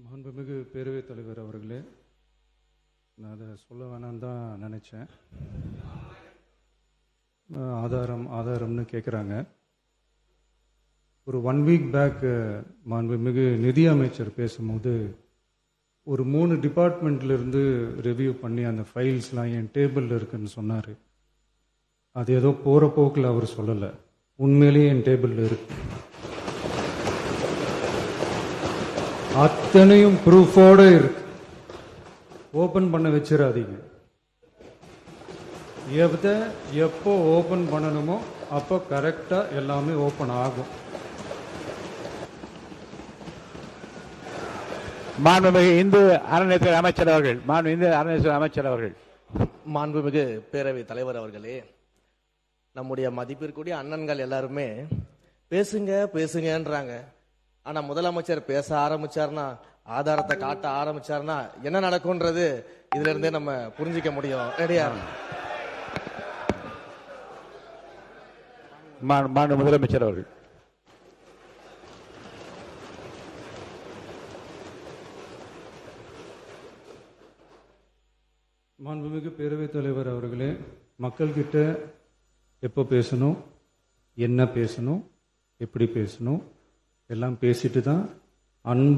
மாண்புமிகு பேரவைத் தலைவர் அவர்களே, நான் அதை சொல்ல வேணான்னு தான் நினச்சேன். ஆதாரம்னு கேட்குறாங்க. ஒரு 1 வீக் பேக் மாண்புமிகு நிதி அமைச்சர் பேசும்போது ஒரு 3 டிபார்ட்மெண்ட்லேருந்து ரிவ்யூ பண்ணி அந்த ஃபைல்ஸ்லாம் என் டேபிளில் இருக்குன்னு சொன்னார். அது ஏதோ போகிற போக்கில் அவர் சொல்லலை, உண்மையிலேயே என் டேபிளில் இருக்கு. அத்தனையும் ப்ரூஃபோடு இருக்கு. ஓப்பன் பண்ண வச்சிடாதீங்க. எப்போ ஓப்பன் பண்ணணுமோ அப்போ கரெக்டாக எல்லாமே ஓப்பன் ஆகும். மாண்புமிகு இந்து அறநிலையத்துறை அமைச்சர் அவர்கள், இந்து அறநிலையத்துறை அமைச்சர் அவர்கள். மாண்புமிகு பேரவை தலைவர் அவர்களே, நம்முடைய மதிப்பிற்குரிய அண்ணன்கள் எல்லாருமே பேசுங்க பேசுங்கன்றாங்க. ஆனா முதலமைச்சர் பேச ஆரம்பிச்சார்னா, ஆதாரத்தை காட்ட ஆரம்பிச்சார்னா என்ன நடக்கும்ன்றது இதுல இருந்தே நம்ம புரிஞ்சிக்க முடியும். ரெடியா? முதலமைச்சர் அவர்கள். மாண்புமிகு பேரவைத் தலைவர் அவர்களே, மக்கள்கிட்ட எப்போ பேசணும், என்ன பேசணும், எப்படி பேசணும் எல்லாம் பேசிட்டு தான் அன்பா